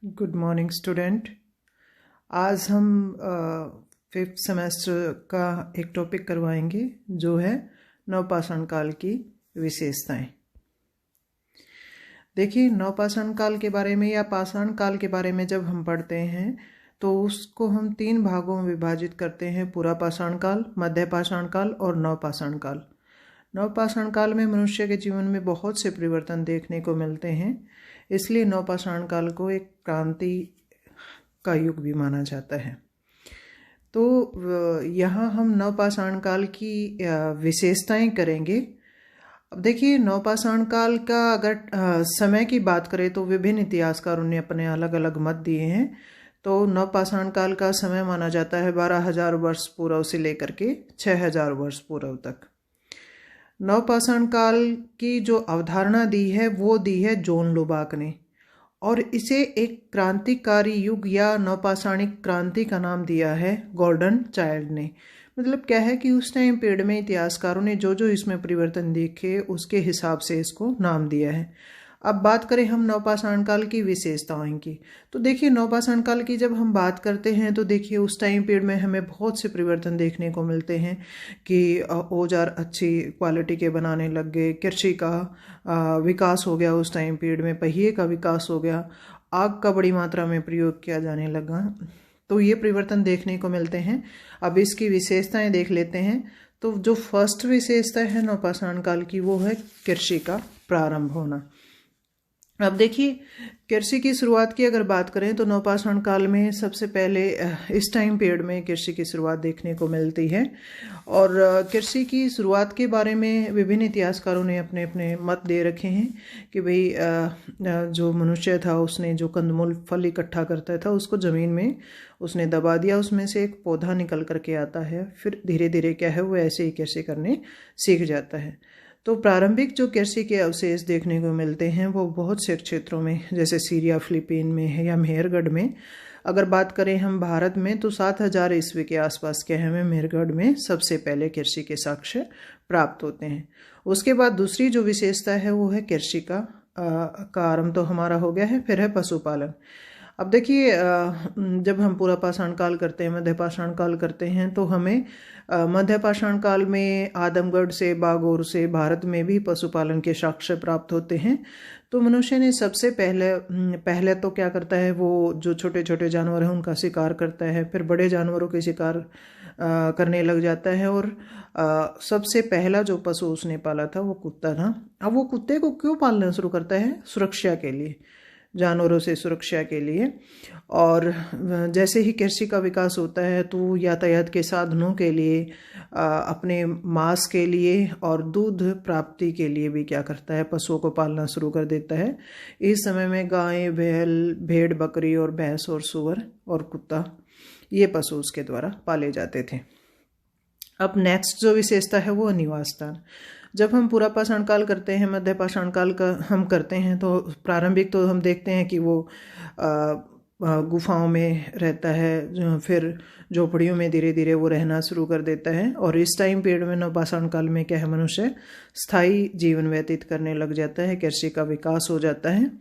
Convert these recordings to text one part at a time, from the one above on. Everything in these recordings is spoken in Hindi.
Good morning student. आज हम फिफ्थ सेमेस्टर का एक टॉपिक करवाएंगे जो है नवपाषाण काल की विशेषताएं। देखिए, नवपाषाण काल के बारे में या पाषाण काल के बारे में जब हम पढ़ते हैं तो उसको हम 3 भागों में विभाजित करते हैं: पूरा पाषाण काल, मध्य पाषाण काल और नवपाषाण काल। नवपाषाण काल में मनुष्य के जीवन में बहुत से परिवर्तन देखने को मिलते हैं, इसलिए नवपाषाण काल को एक क्रांति का युग भी माना जाता है। तो यहाँ हम नवपाषाण काल की विशेषताएं करेंगे। अब देखिए, नवपाषाण काल का अगर समय की बात करें तो विभिन्न इतिहासकारों ने अपने अलग अलग मत दिए हैं। तो नवपाषाण काल का समय माना जाता है 12,000 वर्ष पूर्व से लेकर के 6,000 वर्ष पूर्व तक। नवपाषाण काल की जो अवधारणा दी है वो दी है जॉन लुबाक ने, और इसे एक क्रांतिकारी युग या नवपाषाणिक क्रांति का नाम दिया है गॉर्डन चाइल्ड ने। मतलब क्या है कि उस टाइम पीरियड में इतिहासकारों ने जो जो इसमें परिवर्तन देखे उसके हिसाब से इसको नाम दिया है। अब बात करें हम नवपाषाण काल की विशेषताओं की, तो देखिए नवपाषाण काल की जब हम बात करते हैं तो देखिए उस टाइम पीरियड में हमें बहुत से परिवर्तन देखने को मिलते हैं कि औजार अच्छी क्वालिटी के बनाने लग गए, कृषि का विकास हो गया, उस टाइम पीरियड में पहिए का विकास हो गया, आग का बड़ी मात्रा में प्रयोग किया जाने लगा। तो ये परिवर्तन देखने को मिलते हैं। अब इसकी विशेषताएं देख लेते हैं। तो जो फर्स्ट विशेषता है नवपाषाण काल की वो है कृषि का प्रारंभ होना। अब देखिए, कृषि की शुरुआत की अगर बात करें तो नवपाषाण काल में सबसे पहले इस टाइम पीरियड में कृषि की शुरुआत देखने को मिलती है। और कृषि की शुरुआत के बारे में विभिन्न इतिहासकारों ने अपने अपने मत दे रखे हैं कि भाई जो मनुष्य था उसने जो कंदमूल फल इकट्ठा करता था उसको ज़मीन में उसने दबा दिया, उसमें से एक पौधा निकल करके आता है, फिर धीरे धीरे क्या है वो ऐसे ही कृषि करने सीख जाता है। तो प्रारंभिक जो कृषि के अवशेष देखने को मिलते हैं वो बहुत से क्षेत्रों में, जैसे सीरिया, फिलीपीन में है या मेहरगढ़ में। अगर बात करें हम भारत में तो 7,000 ईस्वी के आसपास के हमें मेहरगढ़ में सबसे पहले कृषि के साक्ष्य प्राप्त होते हैं। उसके बाद दूसरी जो विशेषता है वो है कृषि का आरंभ तो हमारा हो गया है, फिर है पशुपालन। अब देखिए, जब हम पूरा पाषाण काल करते हैं, मध्य पाषाण काल करते हैं तो हमें मध्य पाषाण काल में आदमगढ़ से, बागोर से भारत में भी पशुपालन के साक्ष्य प्राप्त होते हैं। तो मनुष्य ने सबसे पहले तो क्या करता है, वो जो छोटे छोटे जानवर हैं उनका शिकार करता है, फिर बड़े जानवरों के शिकार करने लग जाता है। और सबसे पहला जो पशु उसने पाला था वो कुत्ता था। अब वो कुत्ते को क्यों पालना शुरू करता है? सुरक्षा के लिए, जानवरों से सुरक्षा के लिए। और जैसे ही कृषि का विकास होता है तो यातायात के साधनों के लिए, अपने मांस के लिए और दूध प्राप्ति के लिए भी क्या करता है, पशुओं को पालना शुरू कर देता है। इस समय में गाय, बैल, भेड़, बकरी और भैंस और सूअर और कुत्ता, ये पशु उसके द्वारा पाले जाते थे। अब नेक्स्ट जो विशेषता है वो निवास स्थान। जब हम पूरा पाषाण काल करते हैं, मध्य पाषाण काल का हम करते हैं तो प्रारंभिक तो हम देखते हैं कि वो गुफाओं में रहता है, फिर झोपड़ियों में धीरे धीरे वो रहना शुरू कर देता है। और इस टाइम पीरियड में नवपाषाण काल में क्या है, मनुष्य स्थायी जीवन व्यतीत करने लग जाता है, कृषि का विकास हो जाता है।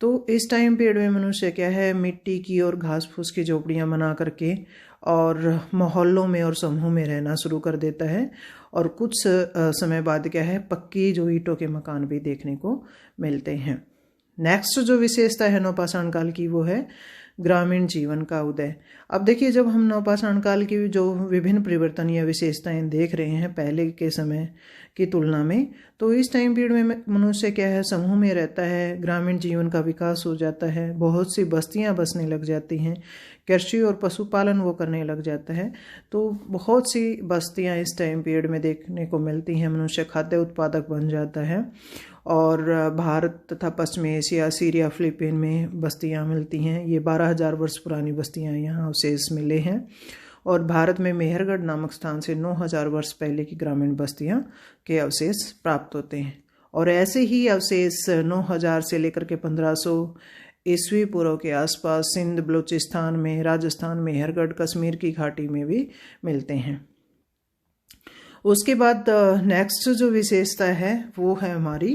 तो इस टाइम पीरियड में मनुष्य क्या है, मिट्टी की और घास फूस की झोपड़ियाँ बना करके और मोहल्लों में और समूह में रहना शुरू कर देता है। और कुछ समय बाद क्या है, पक्की जो ईंटों के मकान भी देखने को मिलते हैं। नेक्स्ट जो विशेषता है नवपाषाण काल की वो है ग्रामीण जीवन का उदय। अब देखिए, जब हम नवपाषाण काल की जो विभिन्न परिवर्तन या विशेषताएं देख रहे हैं पहले के समय की तुलना में, तो इस टाइम पीरियड में मनुष्य क्या है, समूह में रहता है, ग्रामीण जीवन का विकास हो जाता है, बहुत सी बस्तियां बसने लग जाती हैं, कृषि और पशुपालन वो करने लग जाता है। तो बहुत सी बस्तियां इस टाइम पीरियड में देखने को मिलती हैं, मनुष्य खाद्य उत्पादक बन जाता है। और भारत तथा पश्चिमी एशिया, सीरिया, फिलीपीन में बस्तियां मिलती हैं। ये 12,000 वर्ष पुरानी बस्तियां यहाँ अवशेष मिले हैं। और भारत में मेहरगढ़ नामक स्थान से 9,000 वर्ष पहले की ग्रामीण बस्तियां के अवशेष प्राप्त होते हैं। और ऐसे ही अवशेष 9,000 से लेकर के 1500 ईस्वी पूर्व के आसपास सिंध, बलूचिस्तान में, राजस्थान, मेहरगढ़, कश्मीर की घाटी में भी मिलते हैं। उसके बाद नेक्स्ट जो विशेषता है वो है हमारी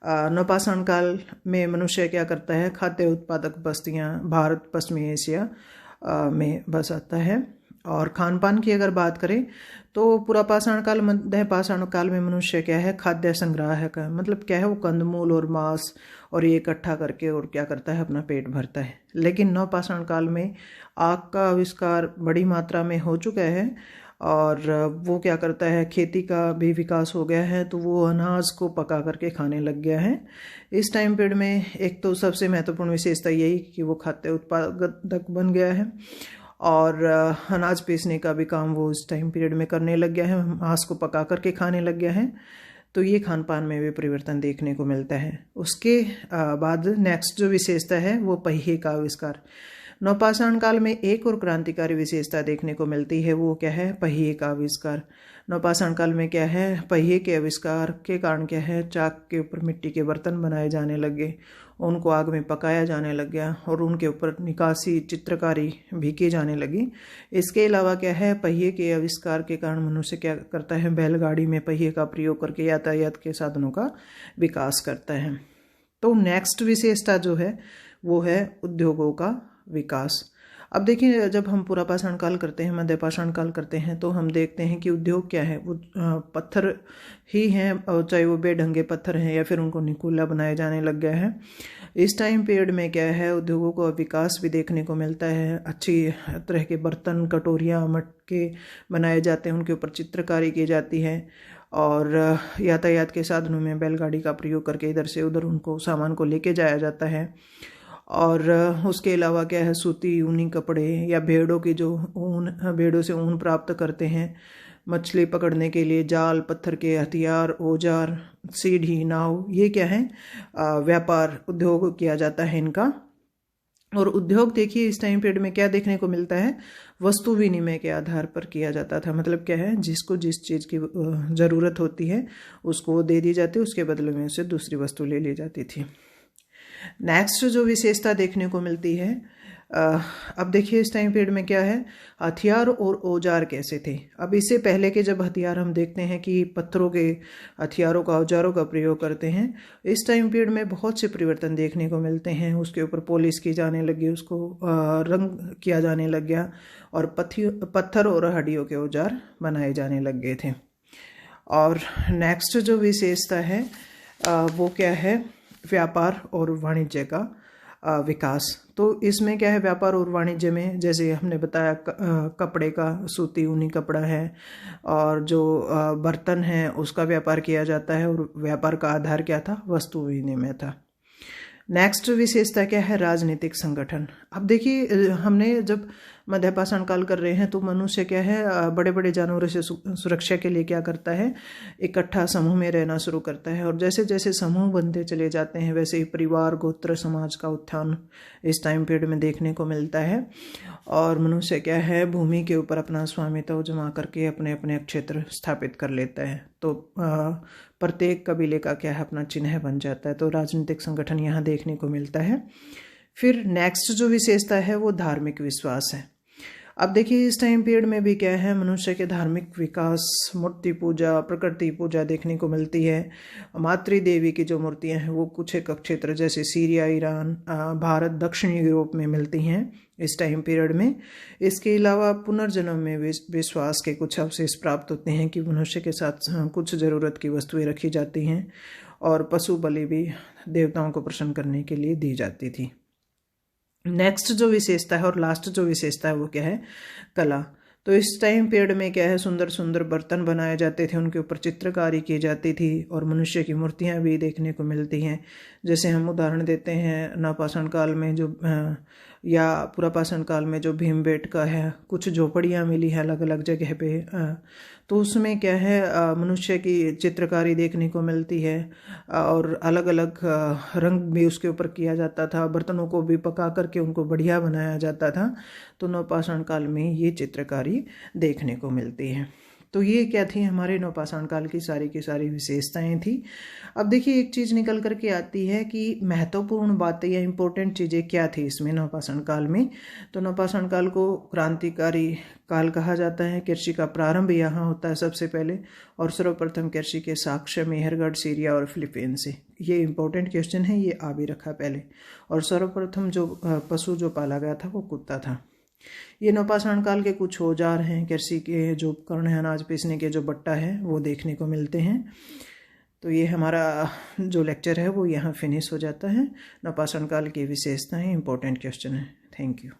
नवपाषाण काल में मनुष्य क्या करता है, खाद्य उत्पादक बस्तियां भारत पश्चिमी एशिया में बस आता है। और खान पान की अगर बात करें तो पुरापाषाण काल मध्य पाषाण काल में मनुष्य क्या है, खाद्य संग्राहक का मतलब क्या है, वो कंदमूल और मांस और ये इकट्ठा करके और क्या करता है, अपना पेट भरता है। लेकिन नवपाषाण काल में आग का आविष्कार बड़ी मात्रा में हो चुका है और वो क्या करता है, खेती का भी विकास हो गया है, तो वो अनाज को पका करके खाने लग गया है। इस टाइम पीरियड में एक तो सबसे महत्वपूर्ण विशेषता यही कि वो खाद्य उत्पादक बन गया है और अनाज पीसने का भी काम वो इस टाइम पीरियड में करने लग गया है, मांस को पका करके खाने लग गया है। तो ये खान पान में भी परिवर्तन देखने को मिलता है। उसके बाद नेक्स्ट जो विशेषता है वो पहिए का आविष्कार। नवपाषाण काल में एक और क्रांतिकारी विशेषता देखने को मिलती है, वो क्या है, पहिए का आविष्कार। नवपाषाण काल में क्या है, पहिए के आविष्कार के कारण क्या है, चाक के ऊपर मिट्टी के बर्तन बनाए जाने लगे, उनको आग में पकाया जाने लग गया और उनके ऊपर निकासी चित्रकारी भी की जाने लगी। इसके अलावा क्या है, पहिए के आविष्कार के कारण मनुष्य क्या करता है, बैलगाड़ी में पहिए का प्रयोग करके यातायात के साधनों का विकास करता है। तो नेक्स्ट विशेषता जो है वो है उद्योगों का विकास। अब देखिए, जब हम पुरापाषाण काल करते हैं, मध्यपाषाण काल करते हैं, तो हम देखते हैं कि उद्योग क्या है, वो पत्थर ही हैं, और चाहे वो बेढंगे पत्थर हैं या फिर उनको निकुल्ला बनाया जाने लग गया है। इस टाइम पीरियड में क्या है, उद्योगों का विकास भी देखने को मिलता है। अच्छी तरह के बर्तन, कटोरियाँ, मटके बनाए जाते हैं, उनके ऊपर चित्रकारी की जाती है और यातायात के साधनों में बैलगाड़ी का प्रयोग करके इधर से उधर उनको सामान को लेके जाया जाता है। और उसके अलावा क्या है, सूती ऊनी कपड़े या भेड़ों की जो ऊन, भेड़ों से ऊन प्राप्त करते हैं, मछली पकड़ने के लिए जाल, पत्थर के हथियार, औजार, सीढ़ी, नाव, ये क्या है, व्यापार उद्योग किया जाता है इनका। और उद्योग देखिए इस टाइम पीरियड में क्या देखने को मिलता है, वस्तु विनिमय के आधार पर किया जाता था। मतलब क्या है, जिसको जिस चीज़ की ज़रूरत होती है उसको वो दे दी जाती, उसके बदले में उससे दूसरी वस्तु ले ली जाती थी। नेक्स्ट जो विशेषता देखने को मिलती है, अब देखिए इस टाइम पीरियड में क्या है, हथियार और औजार कैसे थे। अब इससे पहले के जब हथियार हम देखते हैं कि पत्थरों के हथियारों का, औजारों का प्रयोग करते हैं, इस टाइम पीरियड में बहुत से परिवर्तन देखने को मिलते हैं। उसके ऊपर पॉलिश की जाने लगी, उसको रंग किया जाने लग गया और पत्थर और हड्डियों के औजार बनाए जाने लग गए थे। और नेक्स्ट जो विशेषता है वो क्या है, व्यापार और वाणिज्य का विकास। तो इसमें क्या है, व्यापार और वाणिज्य में जैसे हमने बताया, कपड़े का, सूती ऊनी कपड़ा है और जो बर्तन है उसका व्यापार किया जाता है और व्यापार का आधार क्या था, वस्तु विनिमय था। नेक्स्ट विशेषता क्या है, राजनीतिक संगठन। अब देखिए, हमने जब मध्यपाषाण काल कर रहे हैं तो मनुष्य क्या है, बड़े बड़े जानवरों से सुरक्षा के लिए क्या करता है, इकट्ठा समूह में रहना शुरू करता है। और जैसे जैसे समूह बनते चले जाते हैं वैसे ही परिवार, गोत्र, समाज का उत्थान इस टाइम पीरियड में देखने को मिलता है। और मनुष्य क्या है, भूमि के ऊपर अपना स्वामित्व जमा करके अपने अपने क्षेत्र स्थापित कर लेता है। तो प्रत्येक कबीले का क्या है, अपना चिन्ह बन जाता है। तो राजनीतिक संगठन यहाँ देखने को मिलता है। फिर नेक्स्ट जो विशेषता है वो धार्मिक विश्वास है। अब देखिए इस टाइम पीरियड में भी क्या है, मनुष्य के धार्मिक विकास, मूर्ति पूजा, प्रकृति पूजा देखने को मिलती है। मातृ देवी की जो मूर्तियां हैं वो कुछ एक क्षेत्र जैसे सीरिया, ईरान, भारत, दक्षिण यूरोप में मिलती हैं इस टाइम पीरियड में। इसके अलावा पुनर्जन्म में विश्वास के कुछ अवशेष प्राप्त होते हैं कि मनुष्य के साथ कुछ ज़रूरत की वस्तुएं रखी जाती हैं और पशु बलि भी देवताओं को प्रसन्न करने के लिए दी जाती थी। नेक्स्ट जो विशेषता है और लास्ट जो विशेषता है वो क्या है, कला। तो इस टाइम पीरियड में क्या है, सुंदर सुंदर बर्तन बनाए जाते थे, उनके ऊपर चित्रकारी की जाती थी और मनुष्य की मूर्तियां भी देखने को मिलती हैं। जैसे हम उदाहरण देते हैं नवपाषाण काल में जो या पुरापाषाण काल में जो भीमबेटका है, कुछ झोपड़ियाँ मिली हैं अलग अलग जगह पे, तो उसमें क्या है, मनुष्य की चित्रकारी देखने को मिलती है और अलग अलग रंग भी उसके ऊपर किया जाता था। बर्तनों को भी पका करके उनको बढ़िया बनाया जाता था। तो नवपाषाण काल में ये चित्रकारी देखने को मिलती है। तो ये क्या थी, हमारे नवपाषाण काल की सारी विशेषताएं थी। अब देखिए एक चीज़ निकल करके आती है कि महत्वपूर्ण बातें या इम्पोर्टेंट चीज़ें क्या थी इसमें नवपाषाण काल में। तो नवपाषाण काल को क्रांतिकारी काल कहा जाता है। कृषि का प्रारंभ यहाँ होता है सबसे पहले, और सर्वप्रथम कृषि के साक्ष्य मेहरगढ़, सीरिया और फिलीपीन से। ये इम्पोर्टेंट क्वेश्चन है, ये आ भी रखा पहले। और सर्वप्रथम जो पशु जो पाला गया था वो कुत्ता था। ये नवपाषाण काल के कुछ औजार हैं, कृषि के जो उपकरण हैं, अनाज पीसने के जो बट्टा है वो देखने को मिलते हैं। तो ये हमारा जो लेक्चर है वो यहाँ फिनिश हो जाता है। नवपाषाण काल की विशेषताएं, इंपॉर्टेंट क्वेश्चन है। Thank you.